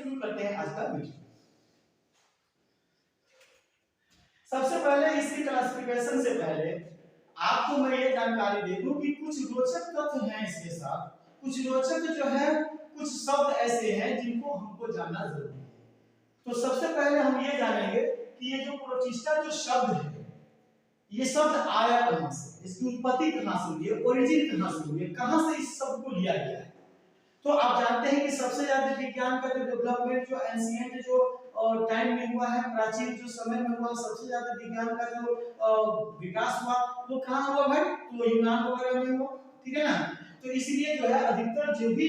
शुरू करते हैं आज का वीडियो। सबसे पहले इसकी क्लासिफिकेशन से पहले आपको मैं ये जानकारी दे दूं कि कुछ रोचक तथ्य हैं इसके साथ। कुछ रोचक जो है, कुछ शब्द ऐसे हैं जिनको हमको जानना जरूरी है। तो सबसे पहले हम ये जानेंगे कि ये जो प्रोटिस्टा जो शब्द है, ये शब्द आया कहां से, इसकी उत्पत्ति कहां से हुई है, ओरिजिन कहां से हुई है, कहां से इस शब्द को लिया गया है। तो आप जानते हैं कि सबसे ज्यादा विज्ञान का जो डेवलपमेंट जो एंशिएंट जो टाइम में हुआ है, प्राचीन जो समय में हुआ, सबसे ज्यादा विज्ञान का जो विकास हुआ वो कहां हुआ भाई? तो यूनान वगैरह में हुआ, ठीक है ना। तो इसलिए जो है अधिकतर जो भी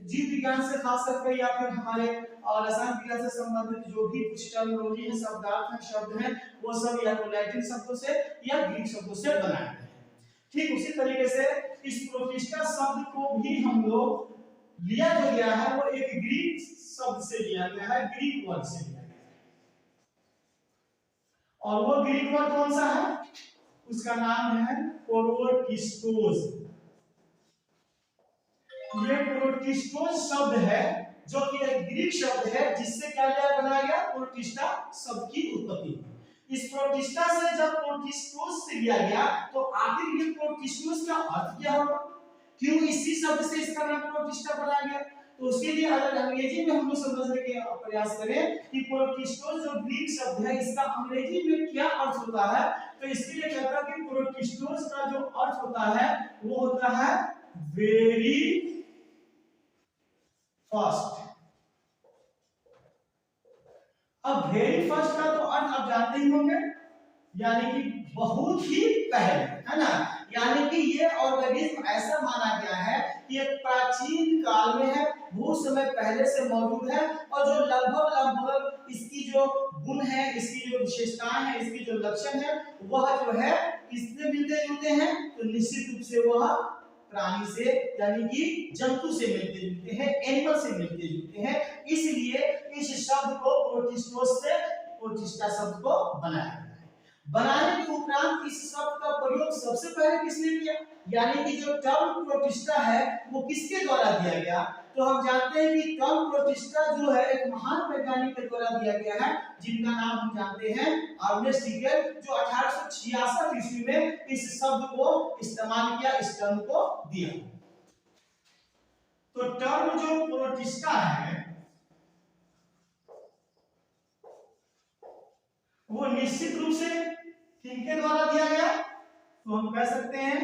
जीव विज्ञान से खास करके या फिर हमारे रसायन विज्ञान से संबंधित जो भी कुछ टर्मिनोलॉजी है, शब्दार्थ है, शब्द हैं, वो सब या तो लैटिन शब्दों से या ग्रीक शब्दों से बनाए गए हैं। ठीक उसी तरीके से इस प्रोटिस्टा शब्द को भी हम लोग लिया जो गया है वो एक ग्रीक शब्द से लिया गया है, ग्रीक वर्ड से लिया गया है। और वो ग्रीक वर्ड कौन सा है? उसका नाम है प्रोटिस्टोस। ये प्रोटिस्टोस शब्द है जो कि एक ग्रीक शब्द है जिससे क्या बनाया गया? प्रोटिस्टा शब्द की उत्पत्ति। इस प्रोटिस्टा से जब प्रोटिस्टोस से लिया गया तो आखिर ये प्रोटिस्टोस का अर्थ क्या होगा? क्यों इसी शब्द से इसका नाम प्रोटिस्टा बनाया गया? तो उसके लिए अगर अंग्रेजी में हम लोग समझने के प्रयास करें कि प्रोटिस्टोस जो ग्रीक शब्द है इसका अंग्रेजी में क्या अर्थ होता है, तो इसके लिए कहता है कि प्रोटिस्टोस का जो अर्थ होता है वो होता है वेरी फर्स्ट। अब वेरी फर्स्ट का तो अर्थ आप जानते ही होंगे, यानी कि बहुत ही पहले, है ना। यानी कि ये ऑर्गेनिज्म ऐसा माना गया है कि एक प्राचीन काल में है, बहुत समय पहले से मौजूद है, और जो लगभग इसकी जो गुण है, इसकी जो विशेषताएं हैं, इसकी जो लक्षण है, वह जो है किससे मिलते जुलते हैं? तो निश्चित रूप से वह प्राणी से यानी कि जंतु से मिलते जुलते हैं, एनिमल से मिलते जुलते हैं। इसलिए इस शब्द को प्रोटिस्टोस से प्रोटिस्टा शब्द को बनाया। बनाने के उपरांत इस शब्द का प्रयोग सबसे पहले किसने किया? यानी कि जो टर्म प्रोटिस्टा है वो किसके द्वारा दिया गया? तो हम जानते हैं कि टर्म प्रोटिस्टा जो है एक महान वैज्ञानिक के द्वारा दिया गया है, जिनका नाम हम जानते हैं अर्नेस्ट हीगल, जो 1866 ईस्वी में इस शब्द को इस्तेमाल किया, इस टर्म को दिया। तो टर्म जो प्रोटिस्टा है वो निश्चित रूप से किनके द्वारा दिया गया? तो हम कह सकते हैं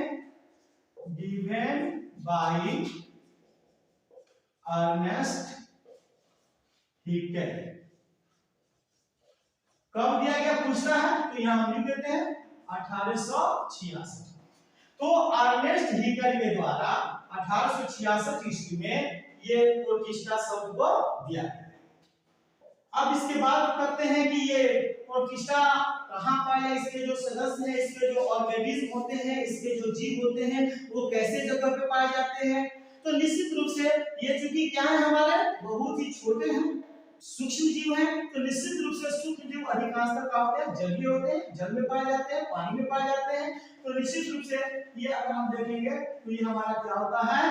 गिवन बाय अर्नेस्ट हीगल। कब दिया गया पूछता है, तो यहां हम लिख देते हैं 1866। तो अर्नेस्ट हीगल के द्वारा 1866 ईस्वी में ये प्रोटिस्टा शब्द को दिया गया। अब इसके बाद करते हैं कि ये प्रोटिस्टा कहां पाया, इसके जो सदस्य हैं, इसके जो ऑर्गेनिज्म होते हैं, इसके जो जीव होते हैं, वो कैसे जगह पे पाए जाते हैं। तो निश्चित रूप से ये चूंकि क्या है, हमारे बहुत ही छोटे हैं, सूक्ष्म जीव हैं, तो निश्चित रूप से सूक्ष्म जीव अधिकांशतः क्या होते हैं? जलीय होते हैं, जल में पाए जाते हैं, पानी में पाए जाते हैं। तो निश्चित रूप से ये अगर हम देखेंगे तो ये हमारा क्या होता है?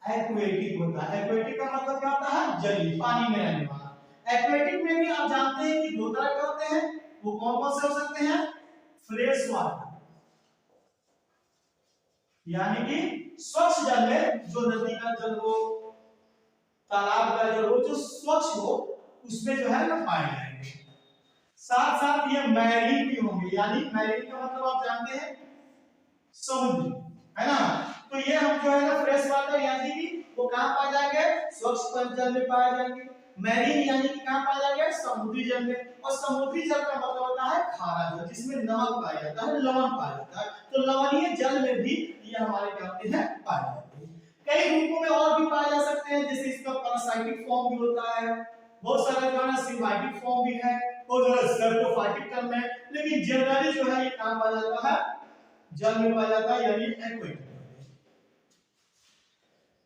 एक्वेटिक होता है। एक्वेटिक का मतलब क्या होता है? जलीय, पानी में रहने वाला। एक्वेटिक में भी आप जानते हैं कि दो तरह के होते हैं, वो कौन कौन से हो सकते हैं? फ्रेश वाटर यानी कि स्वच्छ जल में, जो नदी का जल हो, तालाब का जल हो, जो स्वच्छ हो, उसमें जो है ना पाए जाएंगे। साथ साथ ये मैरीन भी होंगे, यानी मैरीन का मतलब आप जानते हैं समुद्री, है ना। तो ये हम जो है ना फ्रेश वाटर यानी कि वो कहां पाए जाएंगे? स्वच्छ जल में पाए जाएंगे। मैरीन यानी कि कहां पाया जाएगा? समुद्री जल में। और समुद्री जल का मतलब होता है खारा जल, जिसमें नमक पाया जाता है, लवण पाया जाता है। तो लवणीय जल में भी ये हमारे क्या होते हैं? पाए जाते हैं। कई रूपों में और भी पाए जा सकते हैं, जैसे इसका पैरासाइटिक फॉर्म भी होता है, बहुत सारे जो है सिम्बायोटिक फॉर्म भी है, और जो है सर्कोफाइटिक टर्म है, लेकिन जनरली जो है ये कहां पाया जाता है? जल में पाया जाता है, यानी एक्वेटिक।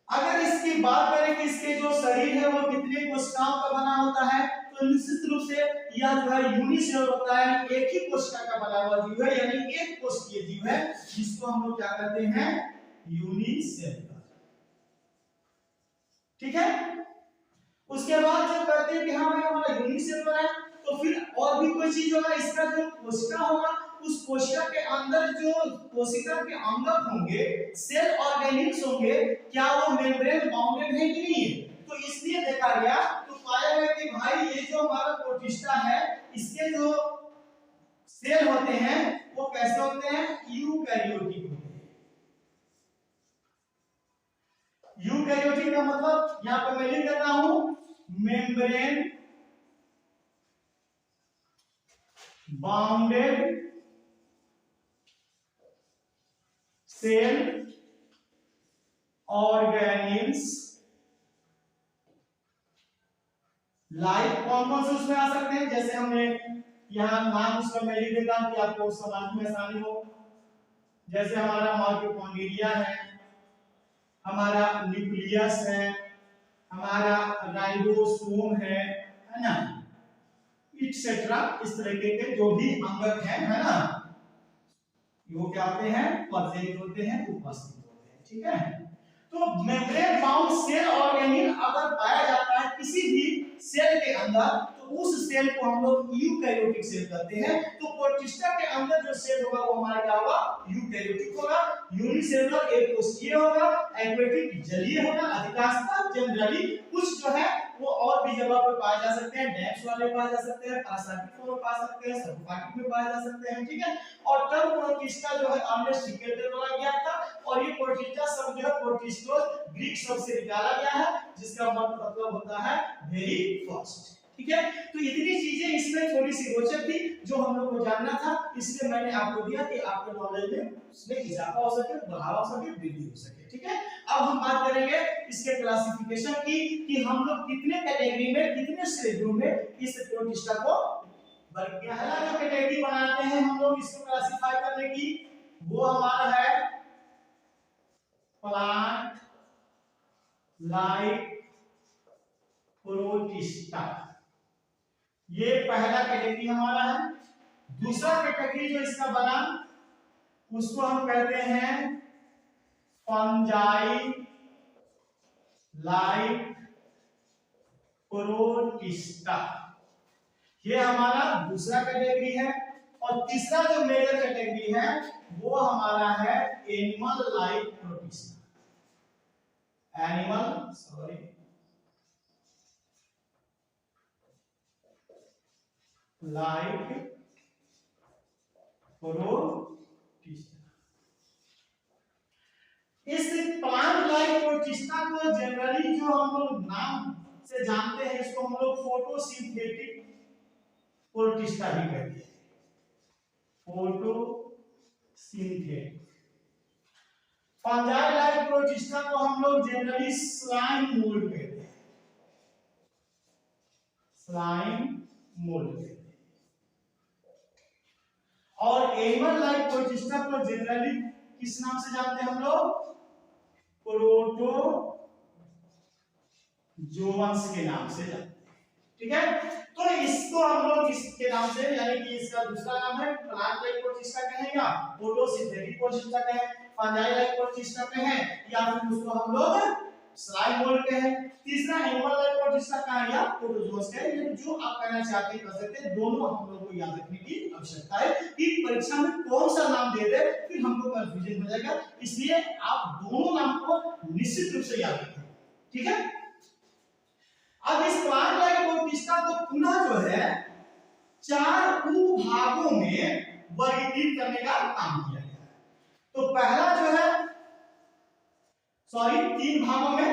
अगर इसकी बात करें कि इसके जो शरीर है वो कितने कोशिकाओं का बना होता है, तो निश्चित रूप से यह जो है यूनिसेलुलर होता है, एक ही कोशिका का बना हुआ जीव है, यानी एक कोशिकीय जीव है, जिसको हम लोग क्या कहते हैं? यूनिसेलुलर। ठीक है। उसके बाद जब कहते हैं कि हाँ भाई हमारा यूनिसेलुलर है, तो फिर और भी कोई चीज होगा, इसका जो कोशिका होगा, उस कोशिका के अंदर जो कोशिका के अंगक होंगे, सेल ऑर्गेनिल्स होंगे, क्या वो मेम्ब्रेन बाउंडेड है कि नहीं है? तो इसलिए देखा गया, तो पाया गया कि भाई ये जो हमारा प्रोटिस्टा है, इसके जो सेल होते हैं वो कैसे होते हैं? यूकैरियोटिक होते हैं। यूकैरियोटिक का मतलब यहां पर मैं लिख देता हूं, membrane bounded cell organelles. Like कौन कौन से उसमें आ सकते हैं? जैसे हमने यहाँ नाम उसका मैं लिख देता हूं कि आपको समझने में आसानी हो। जैसे हमारा माइटोकॉन्ड्रिया है, हमारा न्यूक्लियस है, हमारा राइबोसोम है ना, इटसेट्रा, इस तरीके के जो भी अंगक है ना, वो क्या होते हैं? प्रेजेंट होते हैं, उपस्थित होते हैं। ठीक है, तो मेम्ब्रेन बाउंड सेल ऑर्गेनिल अगर पाया जाता है किसी भी सेल के अंदर, तो उस सेल को हम लोग यूकैरियोटिक सेल कहते हैं। तो प्रोटिस्टा के अंदर जो सेल होगा वो हमारा क्या होगा? यूकैरियोटिक होगा। यूनिसेलुलर एक कोशिकीय होगा, एक्वेटिक जलीय होगा अधिकांशतः। जनरली कुछ जो है वो और भी जगह पर पाए जा सकते हैं, डैम्स वाले पाए जा सकते हैं, पैरासाइटिक फॉर्म में पा सकते हैं, सबफाइटिक में पाए जा सकते हैं। ठीक है, और टर्म प्रोटिस्टा जो है हमने सीक्रेटेड वाला किया था, और ये प्रोटिस्टा शब्द जो है प्रोटिस्टोस ग्रीक शब्द से निकाला गया है, जिसका मतलब होता है वेरी फर्स्ट। ठीक है, तो इतनी चीजें इसमें थोड़ी सी रोचक थी जो हम लोग को जानना था, इसलिए मैंने आपको दिया कि आपके नॉलेज में उसमें इजाफा हो सके, बढ़ावा हो सके, वृद्धि हो सके। ठीक है, अब हम बात करेंगे इसके क्लासिफिकेशन की, कि हम लोग कितने कैटेगरी में, कितने श्रेणियों में इस प्रोटिस्टा को वर्ग किया है। जो कैटेगरी बनाते हैं हम लोग इसको क्लासिफाई करने की, वो हमारा है प्लांट लाइक प्रोटिस्टा। ये पहला कैटेगरी हमारा है। दूसरा कैटेगरी जो इसका बना उसको हम कहते हैं फंजाई लाइक प्रोटिस्टा। ये हमारा दूसरा कैटेगरी है। और तीसरा जो मेजर कैटेगरी है वो हमारा है animal like protista. Animal like protista. इस प्लांट लाइक प्रोटिस्टा को जनरली जो हम लोग नाम से जानते हैं, इसको हम लोग फोटोसिंथेटिक प्रोटिस्टा भी कहते हैं। फोटोसिंथेटिक। फंजाई लाइक प्रोटिस्टा को हम लोग जनरली स्लाइम मोल्ड कहते हैं। स्लाइम मोल्ड कहते हैं। और एनिमल लाइक प्रोटिस्टा को जनरली किस नाम से जानते हैं हम लोग? प्रोटोजोअन्स के नाम से जानते हैं। ठीक है, तो इसको हम लोग इसके नाम से, यानी कि इसका दूसरा नाम है प्लांट लाइक प्रोटिस्टा कहेंगे, फोटोसिंथेटिक प्रोटिस्टा कहें, फंजाई लाइक प्रोटिस्टा कहें, या फिर उसको हम लोग स्लाइम मोल्ड कहें। तीसरा एनिमल लाइक प्रोटिस्टा कहें या प्रोटोजोअन्स कहें, ये जो आप कहना चाहते हैं कर सकते हैं। दोनों हम लोग को याद रखने की आवश्यकता है कि परीक्षा में कौन सा नाम दे दे फिर हमको कंफ्यूजन हो जाएगा, इसलिए आप दोनों नाम को निश्चित रूप से याद रखें। ठीक है, अब इस प्लांट लाइक प्रोटिस्टा को पुनः जो है 4 उपभागों में वर्गीकृत करने का काम किया गया है। तो पहला जो है 3 भागों में,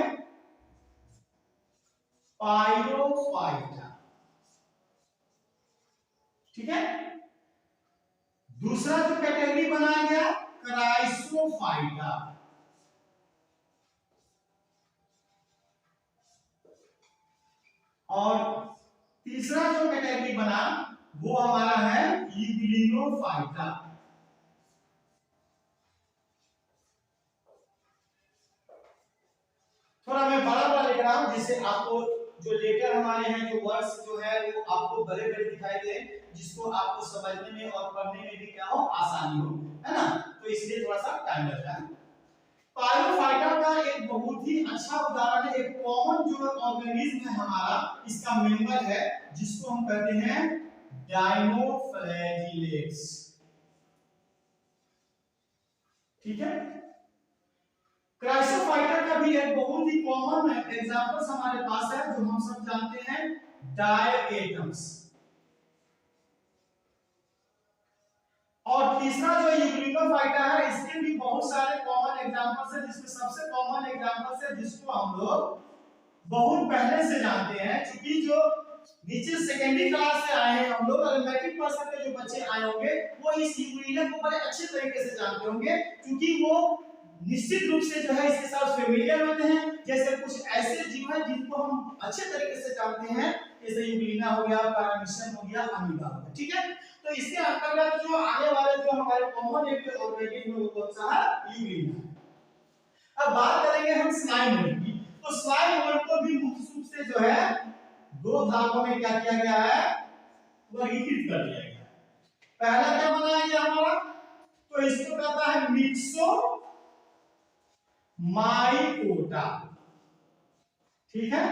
पाइरोफाइटा। ठीक है, दूसरा जो कैटेगरी बनाया गया क्राइसोफाइटा। और तीसरा जो कैटेगरी बना वो हमारा है यूग्लिनोफाइटा। थोड़ा मैं बड़ा बड़ा लिख रहा हूं जिससे आपको जो लेटर हमारे हैं, जो वर्ड्स जो है वो आपको बड़े बड़े दिखाई दे, जिसको आपको समझने में और पढ़ने में भी क्या हो, आसानी हो, है ना। तो इसलिए थोड़ा सा टाइम लगता है। पायोफाइटा का एक बहुत ही अच्छा उदाहरण है, एक कॉमन जो ऑर्गेनिज्म है हमारा, इसका मेंबर है, जिसको हम कहते हैं डायनोफ्लैजिलेट्स। ठीक है। क्राइसोफाइटा का भी एक बहुत ही कॉमन एग्जांपल्स हमारे पास है, जो हम सब जानते हैं, डायएटम्स। और तीसरा जो यूग्लिनोफाइटा है, इसके भी बहुत सारे कॉमन एग्जांपल्स हैं, जिसमें सबसे कॉमन एग्जांपल्स है जिसको हम लोग बहुत पहले से जानते हैं, क्योंकि जो नीचे सेकेंडरी क्लास से आए हैं हम लोग, और मैट्रिक पास करके जो बच्चे आए होंगे वो इस यूग्लिना को बड़े अच्छे तरीके से जानते होंगे, क्योंकि वो निश्चित रूप से जो है इसके साथ फेमिलियर होते हैं। जैसे कुछ ऐसे जीव हैं जिनको हम अच्छे तरीके से जानते हैं, जैसे यूग्लिना हो गया, पैरामीशियम हो गया, अमीबा हो गया। ठीक है। तो इसके अंतर्गत जो आने वाले जो हमारे कॉमन एक ऑर्गेनिज्म वो कौन सा है? यूग्लिना। अब बात करेंगे हम स्लाइम मोल्ड की। तो स्लाइम मोल्ड को भी मुख्य रूप से जो है दो भागों में क्या किया गया है? वर्गीकृत कर दिया गया है। पहला क्या बनाया गया हमारा? तो इसको कहता है मिक्सो माइकोटा। ठीक है।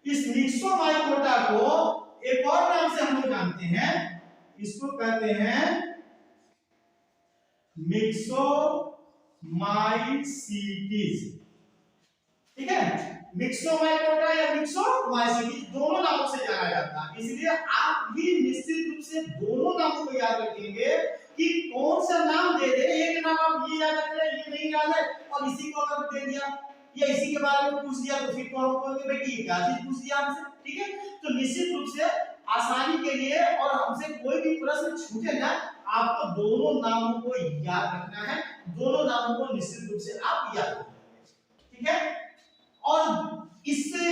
इस मिक्सो माइकोटा को एक और नाम से हम लोग जानते हैं, इसको कहते हैं मिक्सोमाइसीटीज। ठीक है। मिक्सोमाइकोटा या मिक्सोमाइसीटीज दोनों नामों से जाना जाता है, इसलिए आप भी निश्चित रूप से दोनों नामों को याद रखेंगे कि कौन सा नाम दे दे। एक नाम आप ये याद रख रहे हैं, ये नहीं याद है, और इसी को अगर दे दिया या इसी के बारे में पूछ दिया तो फिर तो हम बोलेंगे भाई ये क्या चीज पूछ दिया हमसे। ठीक है। तो निश्चित रूप से आसानी के लिए और हमसे कोई भी प्रश्न छूटे ना, आपको दोनों नामों को याद रखना है, दोनों नामों को निश्चित रूप से आप याद रखेंगे। ठीक है। और इससे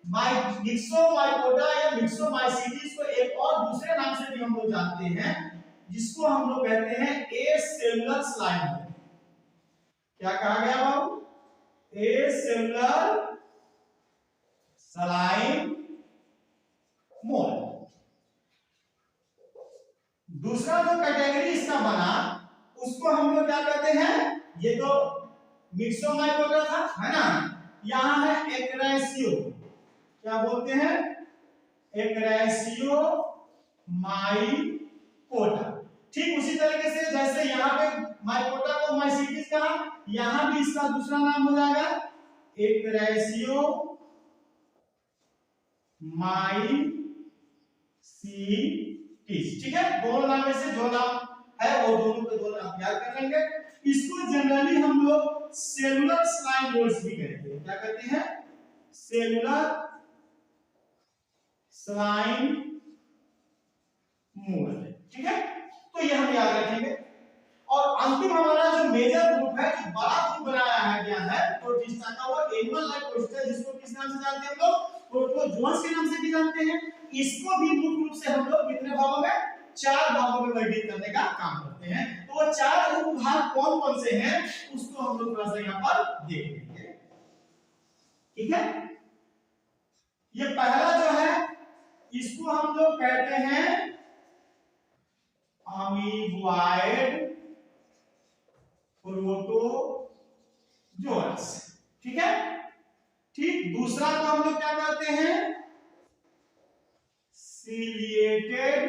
मिक्सोमाइकोटा या मिक्सोमाइसीटीज को एक और दूसरे नाम से भी हम लोग जानते हैं, जिसको हम लोग कहते हैं एसेलुलर स्लाइम। क्या कहा गया बाबू? एसेलुलर स्लाइम मोल्ड। दूसरा जो कैटेगरी इसका बना उसको हम लोग क्या कहते हैं? ये तो मिक्सोमाइकोटा था, है ना? यहां है एक्रेसियो। क्या बोलते हैं? एक्रेसियो माइकोटा। ठीक उसी तरीके से जैसे यहाँ पे माइकोटा को माइसीटीज कहा, यहां भी इसका दूसरा नाम हो जाएगा एक्रेसियो माइसीटीज। ठीक है। दोनों नाम में से जो नाम है वो दोनों के दोनों आप याद कर लेंगे। इसको जनरली हम लोग सेलुलर स्लाइम मोल्ड्स भी कहते हैं। क्या कहते हैं? Cellular slime mould. ठीक है। तो ये हम याद रखेंगे। और अंतिम हमारा जो मेजर ग्रुप है, जो बड़ा ग्रुप बनाया है गया है प्रोटिस्टा का, वो एनिमल लाइफ प्रोटिस्टा, जिसको किस नाम से जानते हैं हम लोग? प्रोटोजोन्स के नाम से भी जानते हैं। इसको भी मुख्य रूप से हम लोग कितने भागों में? 4 भागों में वर्गीकृत करने का काम करते हैं। तो वो 4 उपभाग कौन कौन से हैं उसको हम लोग थोड़ा सा यहाँ पर देख लेंगे। ठीक है। ये पहला जो है इसको हम लोग कहते हैं अमीबॉइड प्रोटोजोन्स। ठीक है। ठीक। दूसरा को हम लोग क्या कहते हैं? Ciliated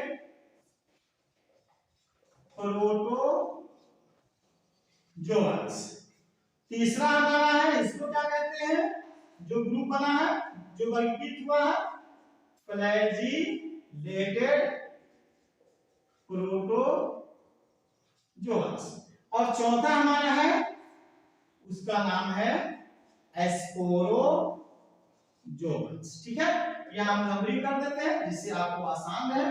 protozoans. तीसरा हमारा है, इसको क्या कहते हैं? जो ग्रुप बना है, जो वर्गीकृत हुआ है, फ्लैजिलेटेड प्रोटोजोन्स। और चौथा हमारा है, उसका नाम है स्पोरोजोन्स। ठीक है। यहां हम नंबरिंग कर देते हैं जिससे आपको आसान है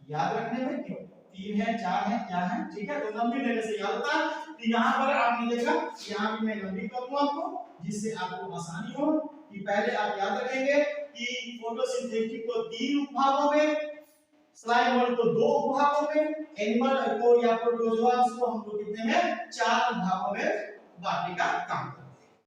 याद रखने में। क्यों 3 है 4 है क्या है? ठीक है। तो नंबरिंग देने से याद होता है। तो यहां पर आपने देखा, यहां भी मैं नंबरिंग करूंगा आपको, जिससे आपको आसानी हो कि पहले आप याद रखेंगे कि फोटोसिंथेटिक को 3 उपभागों में, स्लाइम मोल्ड को 2 उपभागों में, एनिमल को या प्रोटोजोन्स को हम लोग कितने में? 4 भागों में बांटने का काम करते हैं।